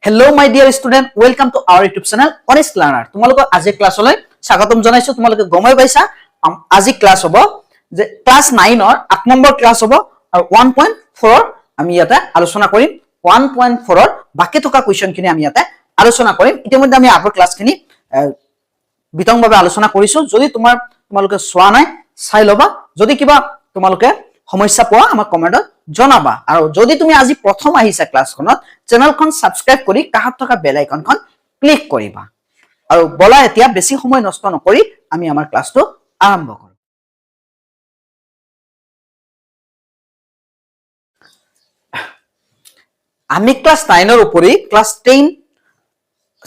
Hello my dear student, welcome to our YouTube channel Honest Learner. তোমালোকক আজি ক্লাছলৈ স্বাগতম জনাইছো। তোমালোকে গমই পাইছা আজি ক্লাছ হ'ব যে ক্লাছ 9 ৰ 8 নম্বৰ ক্লাছ হ'ব আৰু 1.4 ৰ আমি ইয়াতে আলোচনা কৰিম। 1.4 ৰ বাকি থকা কোৱেশ্চনখিনি আমি ইয়াতে আলোচনা কৰিম। ইতিমধ্যে আমি আগৰ ক্লাছখিনি বিতংভাৱে আলোচনা কৰিছো। যদি তোমালোকে চোৱা নাই চাই লবা। যদি কিবা তোমালোকে সমস্যা পোৱা আমাক কমেন্টত জনাবা। আৰু যদি তুমি আজি প্ৰথম আহিছা ক্লাছখনত চেনেলখন সাবস্ক্ৰাইব কৰি কাষত থকা বেল আইকনখন ক্লিক কৰিবা। আৰু বলা এতিয়া বেছি সময় নষ্ট নকৰি আমি আমাৰ ক্লাছটো আৰম্ভ কৰো। আমি ক্লাছ 9 ৰ উপৰি ক্লাছ 10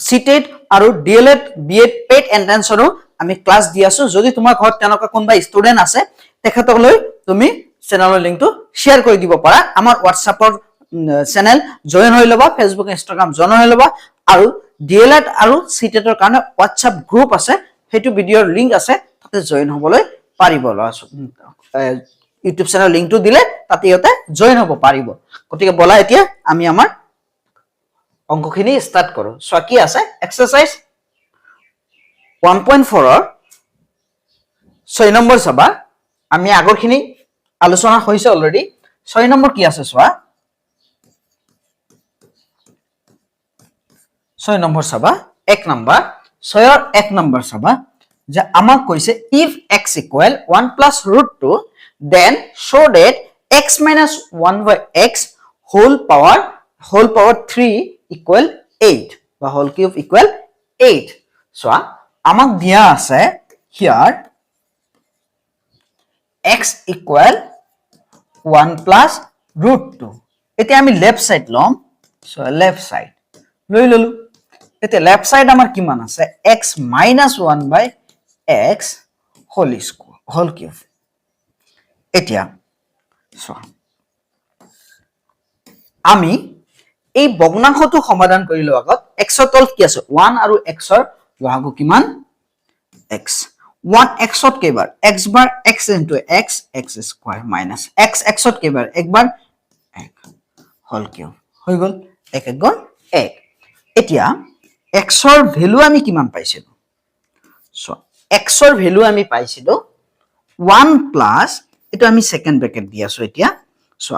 সিটেড আৰু ডিএলএড বিএড পেড এন্ট্ৰেন্সৰো আমি ক্লাছ দি আছো। যদি তোমাৰ ঘৰত তেনেকুৱা কোনবা ষ্টুডেন্ট আছে তেখেতলৈ তুমি চেনেলৰ লিংকটো শেয়াৰ কৰি দিব পাৰা। আমাৰ হোৱাটছআপৰ চেনেল জয়েন হৈ লবা, ফেসবুক ইনষ্টাগ্ৰাম জয়েন হৈ লবা আৰু ডিএলএড আৰু সিটেডৰ কাৰণে হোৱাটছআপ গ্ৰুপ আছে, হেতু ভিডিঅৰ লিংক আছে, তাতে জয়েন হ'বলৈ পাৰিব। ইউটিউব চেনেলৰ লিংকটো দিলে তাতে ইহঁতে জয়েন হ'ব পাৰিব। গতিকে বলা এতিয়া আমি আমাৰ অংকখিনি স্টাৰ্ট কৰো। সো কি আছে এক্সাৰসাইজ 1.4 ৰ 6 নম্বৰ চাবা। আমি আগৰখিনি আলোচনা হৈছে অলৰেডি। 6 নম্বৰ কি আছে চোৱা। 6 নম্বৰ চাবা। 1 নম্বৰ 6 ৰ 1 নম্বৰ চাবা যে আমাক কৈছে if x equal 1 plus root 2 then show that x minus 1 by x whole power 3 equal 8 বা whole cube equal 8. চোৱা আমাক দিয়া আছে here x equal 1 plus root 2. এতিয়া আমি লেফট সাইড লম। সো লেফট সাইড লৈ ললো। এতিয়া লেফট সাইড আমাৰ কিমান আছে x minus 1 by x whole cube. এতিয়া সো আমি এই ভগ্নাংশটো সমাধান কৰিলো। আগত x ৰ তলত কি আছে 1 আৰু x ৰ লসাগু কিমান x 1 x ত কেইবাৰ x বাৰ x into x x square minus x x ত কেইবাৰ একবাৰ 1 whole cube হৈ গল 1 1 গল 1। এতিয়া x ৰ ভ্যালু আমি কিমান পাইছিলো। সো x ৰ ভ্যালু আমি পাইছিলো 1 প্লাস এটা আমি সেকেন্ড ব্র্যাকেট দি আছো এতিয়া। সো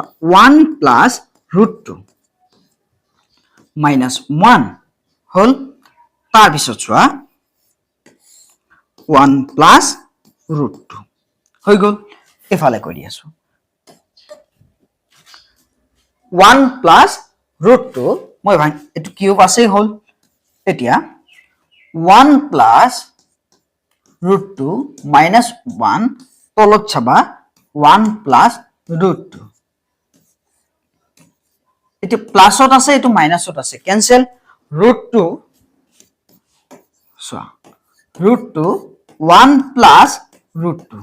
1 প্লাস root 2 minus 1 হল তাৰ পিছত চোৱা 1 plus root 2 হৈ গল। এফালে কৰি আছো 1 plus root 2 মই ভাই এটো কিউব আছে হল। এতিয়া 1 plus root 2 minus 1 তলত চাবা 1 plus root 2 এটা প্লাসত আছে এটো মাইনাসত আছে cancel root 2 so root 2 1 plus root 2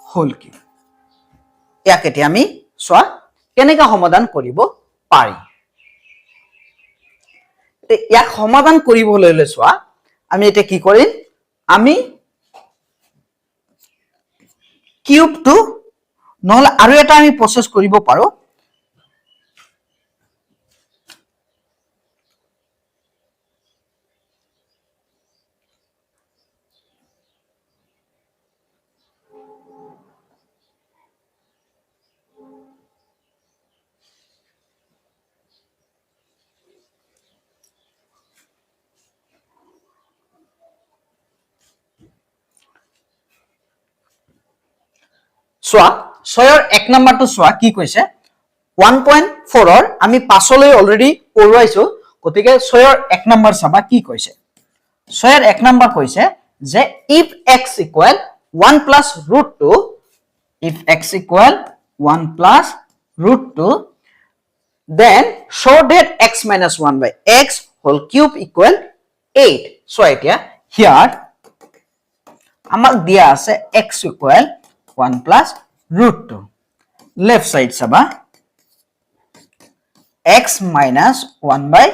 whole cube। ইয়াক এতিয়া আমি সোয়া কেনেকা সমাধান কৰিব পাৰি। ইয়াক সমাধান কৰিবলৈ লৈ সোয়া আমি এটা কি কৰিম আমি কিউবটো নহলে আৰু এটা আমি প্ৰসেস কৰিব পাৰো। সোয়া 6 ৰ 1 নম্বৰটো সোয়া কি কৈছে 1.4 ৰ আমি পাছলৈ অলৰেডি পঢ়াইছো। গতিকে 6 ৰ 1 নম্বৰ চাবা কি কৈছে। 6 ৰ 1 নম্বৰ কৈছে যে if x equal 1 plus root 2 if x equal 1 plus root 2 then show that x minus 1 by x whole cube equal 8. so এতিয়া here আমাক দিয়া আছে x equal 1 plus root 2 left side saba x minus 1 by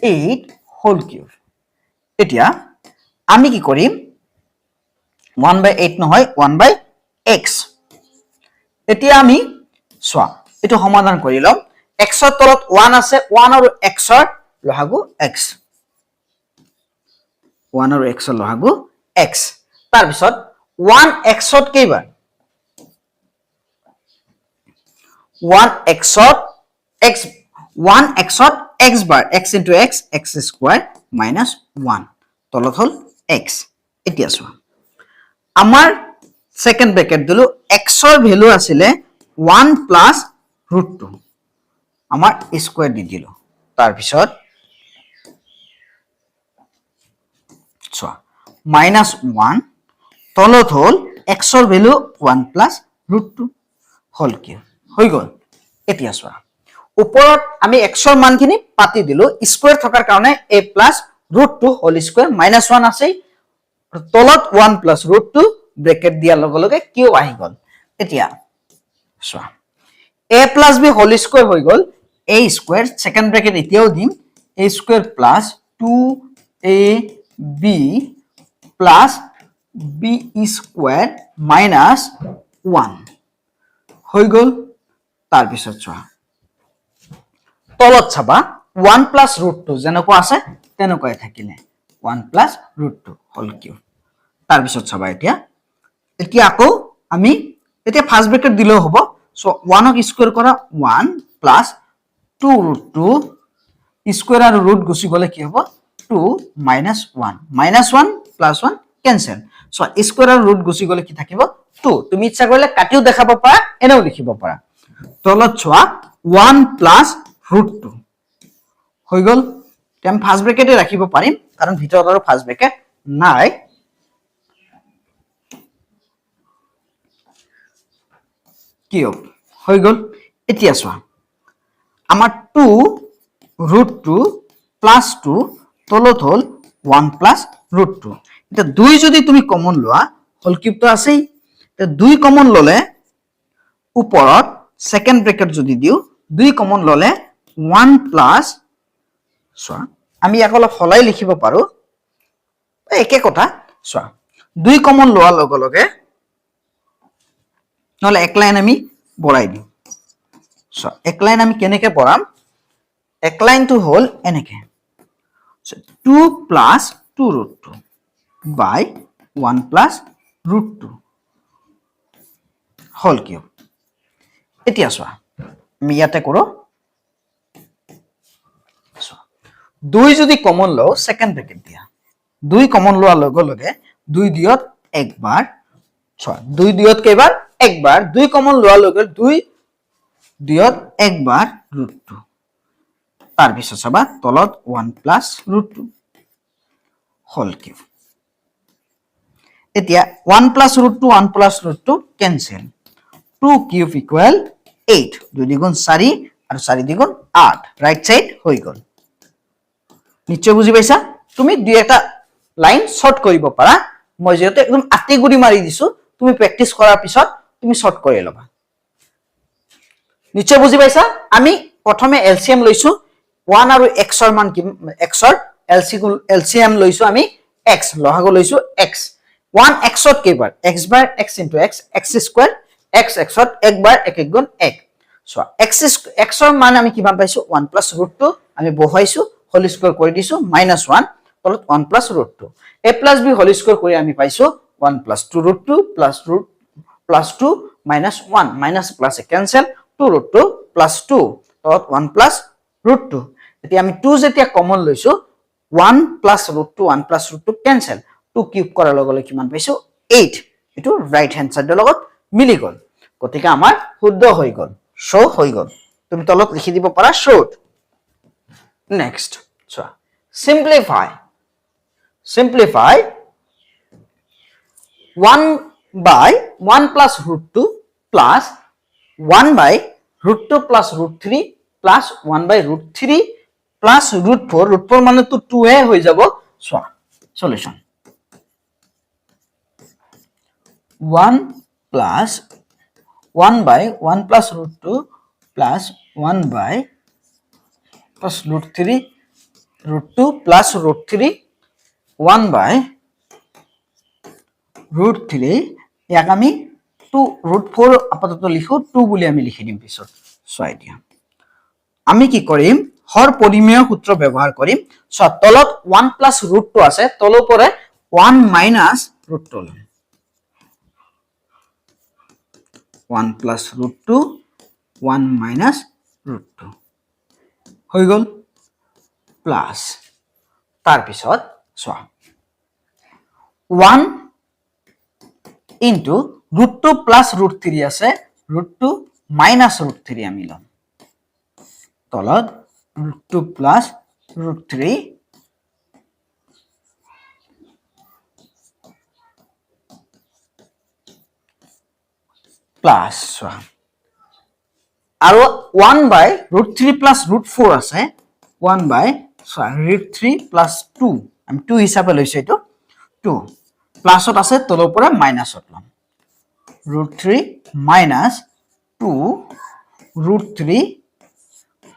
8 whole cube. এতিয়া আমি কি কৰিম 1 by 8 নহয় 1 by x। এতিয়া আমি সোয়া এটো সমাধান কৰি লম। x ৰ তলত 1 আছে 1 আৰু x ৰ লহাগু x 1 আৰু x ৰ লহাগু x তাৰ পিছত 1x ত কেইবাৰ 1x ত x 1x ত x বাৰ x into x x square minus 1 তলত হল x এতিয়া চোৱা আমাৰ সেকেন্ড ব্ৰ্যাকেট দিলো x ৰ ভ্যালু আছিলে 1 plus root 2 আমাৰ স্কয়াৰ দি দিলো তাৰ পিছত চোৱা minus 1 তলত হল x ৰ ভ্যালু 1 plus root 2 হল কি হৈ গল এতিয়া চোৱা ওপৰত আমি x ৰ মানখিনি পাতি দিলো স্কয়াৰ থকাৰ কাৰণে a plus root 2 whole square minus 1 আছে তলত 1 plus root 2 ব্ৰ্যাকেট দিয়াৰ লগে লগে কিউ আহি গল এতিয়া চোৱা a plus b whole square হৈ গল a স্কয়ার সেকেন্ড ব্র্যাকেট এতিয়াও দিম a square plus 2ab plus b square minus 1 হৈ গল তাৰ পিছত চোৱা তলত চাবা 1 plus root 2 যেনেকুৱা আছে তেনেকুৱাই থাকিলে 1 plus root 2 হোল কিউ তাৰ পিছত চাবা এতিয়া আকৌ আমি এতিয়া ফাৰ্স্ট ব্ৰ্যাকেট দিলেও হ'ব সো 1 ক স্কয়াৰ কৰা 1 plus 2 root 2 স্কয়াৰ আৰু root গুছি গলে কি হ'ব 2 minus 1 minus 1 plus 1 cancel so square আৰু root গুছি গলে কি থাকিব 2 তুমি ইচ্ছা কৰিলে কাটিও দেখাব পাৰা এনেও লিখিব পাৰা তলত চোৱা 1 plus root 2 হৈ গল তেম ফাৰ্স্ট ব্ৰ্যাকেটে ৰাখিব পাৰিম কাৰণ ভিতৰত আৰু ফাৰ্স্ট ব্ৰ্যাকেট নাই কি হৈ গল এতিয়া চোৱা আমাৰ 2 root 2 plus 2 তলত হল 1 plus root 2 এটা 2 যদি তুমি কমন লোৱা হল কিউব তো আছেই তে 2 কমন ললে ওপৰত সেকেন্ড ব্ৰ্যাকেট যদি দিও 2 কমন ললে 1 plus চোৱা আমি ইয়াক অলপ হলাই লিখিব পাৰো একে কথা চোৱা 2 কমন লোৱাৰ লগে লগে নহলে এক লাইন আমি বঢ়াই দিম সো এক লাইন আমি কেনেকে বঢ়াম এক লাইনটো হল এনেকে so 2 plus 2 root 2 by 1 plus root 2 hall Q এতিয়া চোৱা আমি ইয়াতে কৰো 2 যদি কমন লও সেকেন্ড ব্ৰ্যাকেট দিয়া 2 কমন লোৱাৰ লগে লগে 2 দিয়ত একবাৰ চোৱা 2 দিয়ত কেইবাৰ একবাৰ 2 কমন লোৱাৰ লগে 2 দিয়ত একবাৰ root 2 তাৰ পিছত চাবা তলত 1 plus root 2 হল কিউ এতিয়া 1 plus root 2 1 plus root 2 cancel 2 cube equal 8 2 দ্বিগুণ 4 আৰু 4 দ্বিগুণ 8 রাইট সাইড হৈ গল নিশ্চয় বুজি পাইছা তুমি দুই এটা লাইন শর্ট কৰিব পাৰা মই যেতে একদম আতি গুৰি মাৰি দিছো তুমি প্ৰ্যাকটিস কৰাৰ পিছত তুমি শৰ্ট কৰি লবা নিশ্চয় বুজি পাইছা আমি প্ৰথমে এলসিএম লৈছো 1 আৰু x ৰ মান কি x ৰ এলসিএম লৈছো আমি x লহাগু লৈছো x 1 x ত কেইবাৰ x বাৰ x into x x square x x ত একবাৰ এক এক গুণ 1 সো x ৰ মান আমি কিমান পাইছো 1 plus root 2 আমি বহাইছো হোল স্কয়ার কৰি দিছো -1 তলত 1 plus root 2 a plus b whole square কৰি আমি পাইছো 1 plus 2 root 2 plus 2 minus 1 minus plus cancel 2 root 2 plus 2 তলত 1 plus root 2 এতিয়া আমি 2 যেতিয়া কমন লৈছো 1 plus root 2 1 plus root 2 cancel 2 cube কৰাৰ লগে লগে কিমান পাইছো 8 এটো ৰাইট হ্যান্ড সাইডৰ লগত মিলি গল গতিকে আমাৰ শুদ্ধ হৈ গল শো হৈ গল তুমি তলত লিখি দিব পাৰা showed next so simplify 1 by 1 plus root 2 plus 1 by root 2 plus root 3 plus 1 by root 3 plus root 4 মানে তো 2 এ হৈ যাব so solution 1 plus 1 by 1 plus root 2 plus 1 by plus root 3 root 2 plus root 3 1 by root 3 ইয়াক আমি 2 root 4 আপাতত লিখো 2 বুলি আমি লিখি দিম পিছত সো আইডিয়া আমি কি কৰিম হৰ পৰিমেয় সূত্ৰ ব্যবহাৰ কৰিম সো তলত 1 প্লাস ৰুট 2 আছে তলৰ পৰে 1 মাইনাস ৰুট 2 লম 1 প্লাস ৰুট 2 1 মাইনাস ৰুট 2 হৈ গল প্লাস তাৰ পিছত সোৱা 1 into root 2 plus root 3 আছে root 2 minus root 3 আমি লম তলত root 2 plus root 3 plus আৰু 1 by root 3 plus root 4 আছে 1 by root 3 plus 2 আমি 2 হিচাপে লৈছো এটো 2 প্লাসত আছে তলৰ পৰা মাইনাসত লম root 3 minus 2 root 3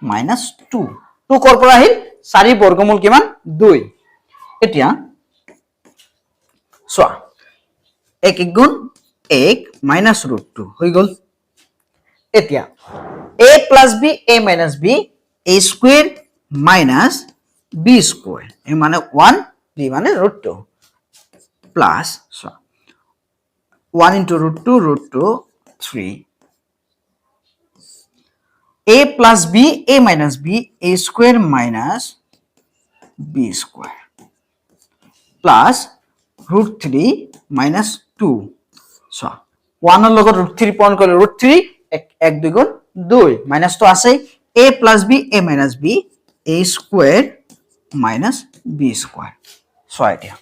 minus 2 2 কৰ পৰা আহিল 4 বৰ্গমূল কিমান 2 এতিয়া সোৱা 1 গুণ 1 minus root 2 হৈ গল এতিয়া a plus b a minus b a square minus b square এই মানে 1 b মানে root 2 plus 1 into root 2 3 a plus b a minus b a square minus b square plus root 3 minus 2 so 1 এর লগত root 3 পূরণ করলে root 3 1 2 গুণ 2 minus তো আছে a plus b a minus b a square minus b square so এটা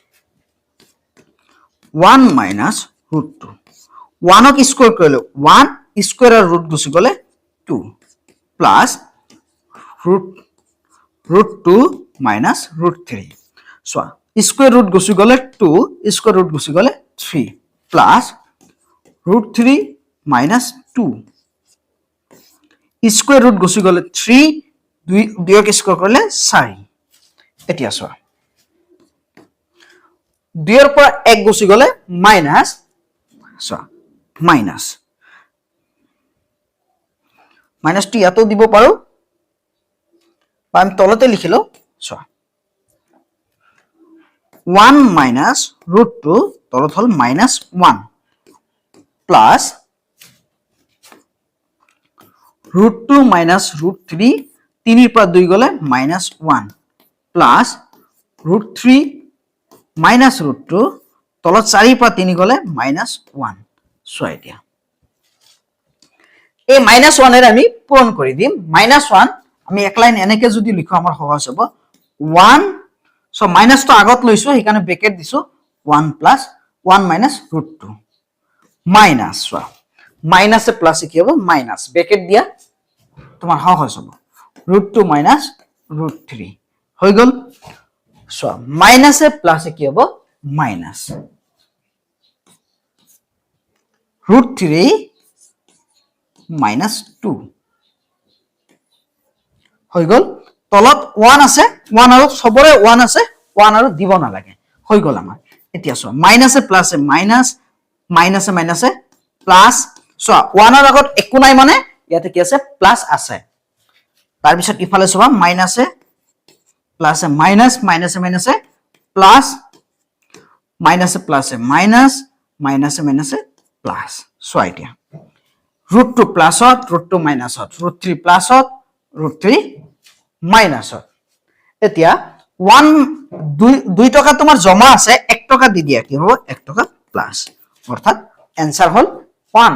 1 minus root 2 1 ক square করলে 1 স্কয়ার আর রুট গুছি গলে 2 plus root 2 minus root 3 so square root গুছি গলে 2 স্কয়ার রুট গুছি গলে 3 plus root 3 minus 2 square root গুছি গলে 3 2 ক স্কয়ার করলে 4 এতিয়া সোয়া 2 এর পর 1 গুছি গলে মাইনাস মাইনাস মাইনাসটি এত দিব পারো বা আমি তলতে লিখিলো 1 মাইনাস root 2 তলত হল minus 1 plus root 2 minus root 3 3 এর পর 2 গলে minus 1 plus root 3 minus root 2 তলত 4 পা 3 গলে minus 1 সো এটা এই minus 1 এর আমি পূরণ কৰি দিম minus 1 আমি এক লাইন এনেকে যদি লিখো আমাৰ সহজ হ'ব 1 সো মাইনাস তো আগত লৈছো হেকানে ব্র্যাকেট দিছো 1 plus 1 minus root 2 minus minus এ প্লাস কি হ'ব মাইনাস ব্র্যাকেট দিয়া তোমার সহজ হ'ব root 2 minus root 3 হৈ গল so minus এ plus কি হবে minus root 3 minus 2 হৈ গল তলত 1 আছে 1 আৰু সবৰে 1 আছে 1 আৰু দিব না লাগে হৈ গল আমাৰ এতিয়া so minus এ plus এ minus minus এ minus এ plus so 1 এর আগত একো নাই মানে ইয়াতে কি আছে plus আছে তাৰ পিছত ইফালে সবা minus এ plus है minus minus है minus है plus minus है plus है minus minus है minus है plus so idea root 2 plus hot root 2 minus hot root 3 plus hot root 3 minus hot এতিয়া 1 2 টাকা তোমার জমা আছে 1 টাকা দি দিয়া কি হবে 1 টাকা প্লাস অর্থাৎ आंसर হল 1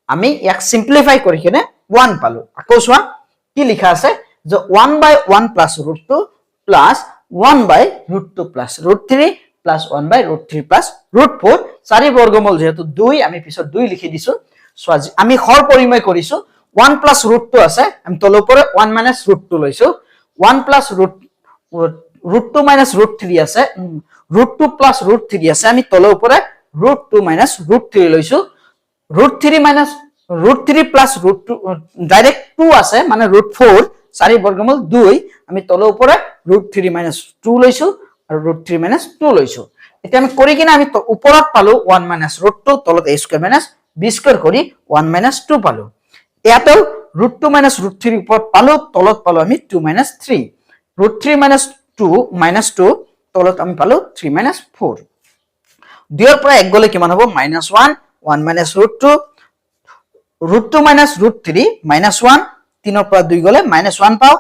আমি এক সিম্পলিফাই কৰি কিনে 1 পালো আকৌ সোৱা কি লিখা আছে যে 1/1 plus root 2 plus 1 by root 2 plus root 3 plus 1 by root 3 plus root 4 চাৰি বৰ্গমূল যেহেতু 2 আমি পিছত 2 লিখি দিছো সো আমি হৰ পৰিময় কৰিছো 1 plus root 2 আছে আমি তলৰ পৰা 1 minus root 2 লৈছো 1 plus root 2 minus root 3 আছে root 2 plus root 3 আছে আমি তলৰ পৰা root 2 minus root 3 লৈছো root 3 minus root 3 plus root 2 direct 2 আছে মানে root 4 চাৰি বৰ্গমূল 2 আমি তলৰ পৰা root 3 minus 2 লৈছো আৰু root 3 minus 2 লৈছো এতিয়া আমি কৰি কিনা আমি ওপৰত পালো 1 minus root 2 তলত a square minus b square কৰি 1 minus 2 পালো ইয়াতো √2 মাইনাছ √3 ওপৰত পালো, তলত পালো আমি 2 মাইনাছ 3, √3 মাইনাছ 2 মাইনাছ 2, তলত আমি পালো 3 মাইনাছ 4। 2 ৰ পৰা 1 গলে কিমান হ'ব? মাইনাছ 1, 1 মাইনাছ √2, √2 মাইনাছ √3 মাইনাছ 1, 3 ৰ পৰা 2 গলে মাইনাছ 1 পাও,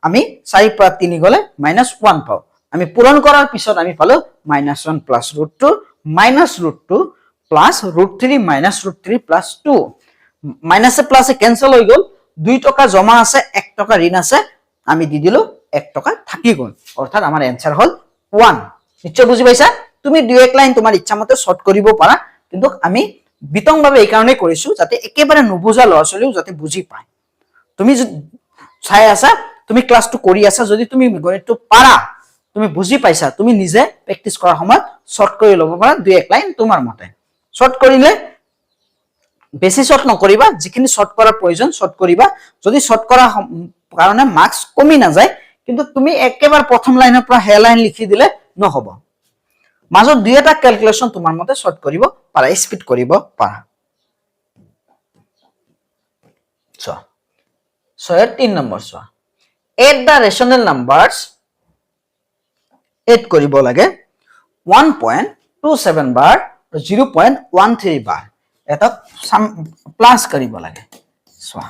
আমি 4 ৰ পৰা 3 গলে মাইনাছ 1 পাও। আমি পূৰণ কৰাৰ পিছত আমি পালো minus 1 plus √2 minus √2 plus √3 minus √3 plus 2। মাইনাছে প্লাছে কেনসেল হৈ গল, 2 টকা জমা আছে, 1 টকা ঋণ আছে, আমি দি দিলো 1 টকা থাকি গল, অৰ্থাৎ আমাৰ এনসাৰ হল 1। নিশ্চয় বুজি পাইছা? তুমি দুই এক লাইন তোমাৰ ইচ্ছা মতে শৰ্ট কৰিব পাৰা, কিন্তু আমি বিতংভাৱে এই কাৰণে কৰিছো যাতে একেবাৰে নুবুজা ল'ৰা ছোৱালীও যাতে বুজি পায়। তুমি চাই আছা, তুমি ক্লাসটো কৰি আছা, যদি তুমি গণিতটো পাৰা, তুমি বুজি পাইছা, তুমি নিজে প্ৰেক্টিস কৰাৰ সময়ত শৰ্ট কৰি ল'ব পাৰা দুই এক লাইন তোমাৰ মতে। শৰ্ট কৰিলে বেছি শৰ্ট নকৰিবা, যিখিনি শৰ্ট কৰাৰ প্ৰয়োজন শৰ্ট কৰিবা, যদি শৰ্ট কৰাৰ কাৰণে মাৰ্কস কমি নাযায়, কিন্তু তুমি একেবাৰে প্ৰথম লাইনৰ পৰা হে লাইন লিখি দিলে নহব। মাজত দুই এটা ক্যালকুলেশন তোমাৰ মতে শৰ্ট কৰিব পাৰা, স্পিড কৰিব পাৰা। So 3 নম্বৰ চোৱা, add the rational numbers, add কৰিব লাগে 1.27 বাৰ 0.13 বাৰ, এটা প্লাস কৰিব লাগে। চোৱা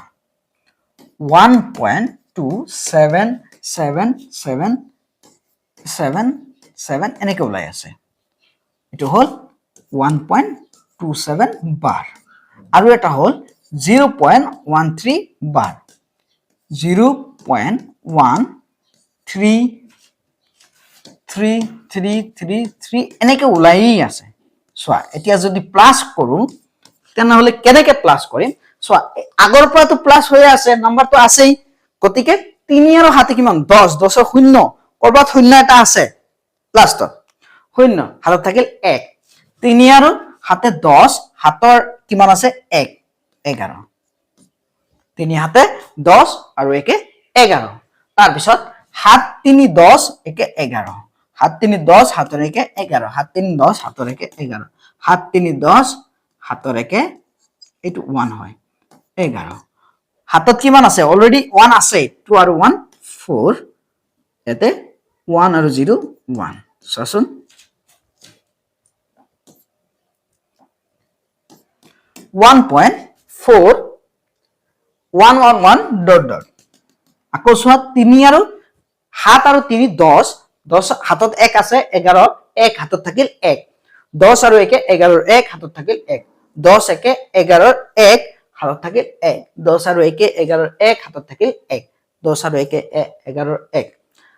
1.277777 এনেকে ওলাই আছে, এটো হল 1.27 বাৰ, আৰু এটা হল 0.13 বাৰ, 0.133333 এনেকে ওলাই আছে। চোৱা এতিয়া যদি প্লাস কৰো তেনেহলে কেনেকে প্লাস কৰিম? চোৱা আগৰ পৰা তো প্লাস হৈ আছে, নাম্বাৰটো আছেই, গতিকে 3 আৰু 7 কিমান? 10, 10 ৰ শূন্য, কৰবাত শূন্য এটা আছে লাষ্টত, শূন্য হাতত থাকিল 1, 3 আৰু 7 10, হাতৰ কিমান আছে? 1, 11, 3 7 10 আৰু 1 11, তাৰ পিছত 7 3 10 1 11, 7 3 10 হাতৰ 1 11, 7 3 10 হাতৰ 1 11, 7 3 10 হাতৰ 1 এইটো 1 হয় 11, হাতত কিমান আছে? অলৰেডি 1 আছে, 2 আৰু 1 4, এতে 1 আৰু 0 1, চাচোন 1.4111 ডট ডট, আকৌ চোৱা 3 আৰু 7 আৰু 3 10, 10 হাতত 1 আছে, 11 1 হাতত থাকিল 1, 10 আৰু 1 11 1 হাতত থাকিল 1, 10 1 11 1 হাতত থাকিল 1, 10 আৰু 1 11 1 হাতত থাকিল 1, 10 আৰু 1 11 1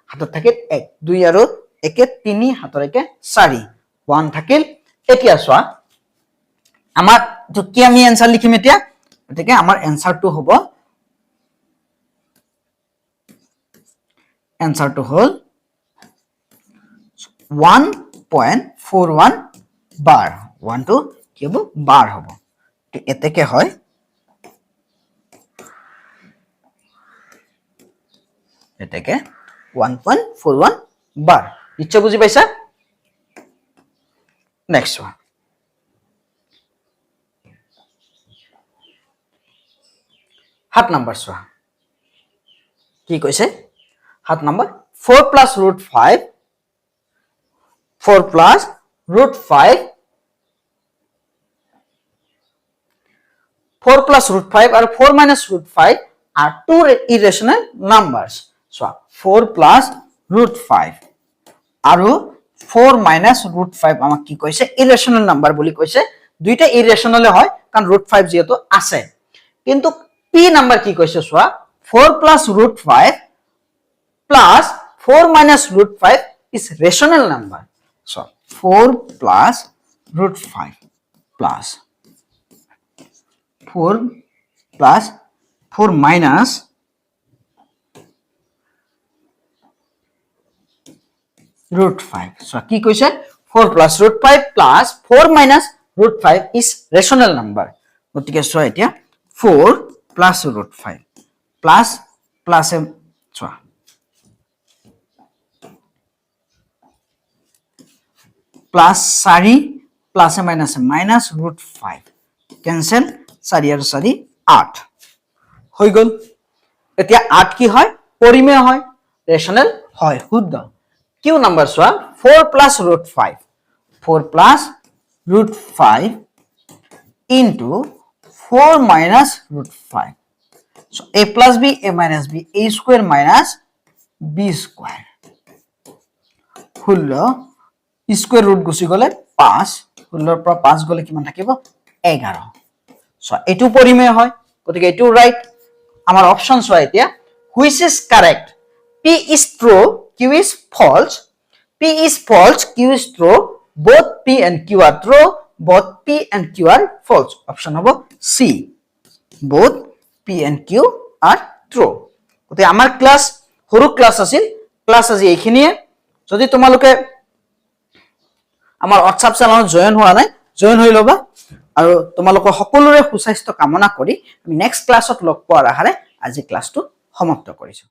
হাতত থাকিল 1, 2 আৰু 1 3 হাতৰ 1 4, 1 থাকিল। এতিয়া চোৱা আমাৰ কি আমি এনসাৰ লিখিম এতিয়া, গতিকে আমাৰ এনসাৰটো হ'ব, এনসাৰটো হল 1.41 বাৰ, 1 টো কি হ'ব? বাৰ হ'ব, এতেকে হয় এতেকে 1.41 বাৰ। নিশ্চয় বুজি পাইছা? নেক্সট ওয়ান, 7 নম্বৰ চোৱা কি কৈছে? 7 number 4 plus root 5, 4 plus root 5, 4 plus root 5 আৰু 4 minus root 5 are two irrational numbers. So 4 plus root 5 আৰু 4 minus root 5 আমাক কি কৈছে? irrational number বুলি কৈছে। দুইটা irrational হয় কাৰণ root 5 যেহেতু আছে, কিন্তু p নাম্বাৰ কি কৈছে চোৱা, 4 plus root 5 plus 4 minus root 5 is rational number. So 4 plus root 5 plus 4 plus 4 minus root 5. So কি কৈছে? 4 plus root 5 plus 4 minus root 5 is rational number. গতিকে চোৱা এতিয়া 4 plus root 5 plus plus চোৱা plus 4 plus minus minus root 5 cancel, 4 আৰু 4 8 হৈ গল এতিয়া 8 কি হয় পৰিমেয় হয় ৰেশনেল হয় শুদ্ধ কিউ নাম্বাৰ চোৱা 4 plus root 5 4 plus root 5 into 4 minus root 5 so a plus b a minus b a square minus b square ষোল্ল স্কয়ার রুট গুছি গলে 5 ষোল্লৰ পৰা 5 গলে কিমান থাকিব 11 সো এটো পৰিমেয় হয় গতিকে এটো ৰাইট আমাৰ অপশন চোৱা এতিয়া which is correct p is true q is false p is false q is true both p and q are true both p and q are false option হ'ব c both p and q are true গতিকে আমাৰ class সৰু class আছিল class আজি এইখিনিয়ে যদি তোমালোকে আমাৰ WhatsApp চেনেলত জয়েন হোৱা নাই জয়েন হৈ লবা আৰু তোমালোকৰ সকলোৰে সুস্বাস্থ্য কামনা কৰি আমি নেক্সট ক্লাছত লগ পোৱাৰ আশাৰে আজি ক্লাসটো সমাপ্ত কৰিছো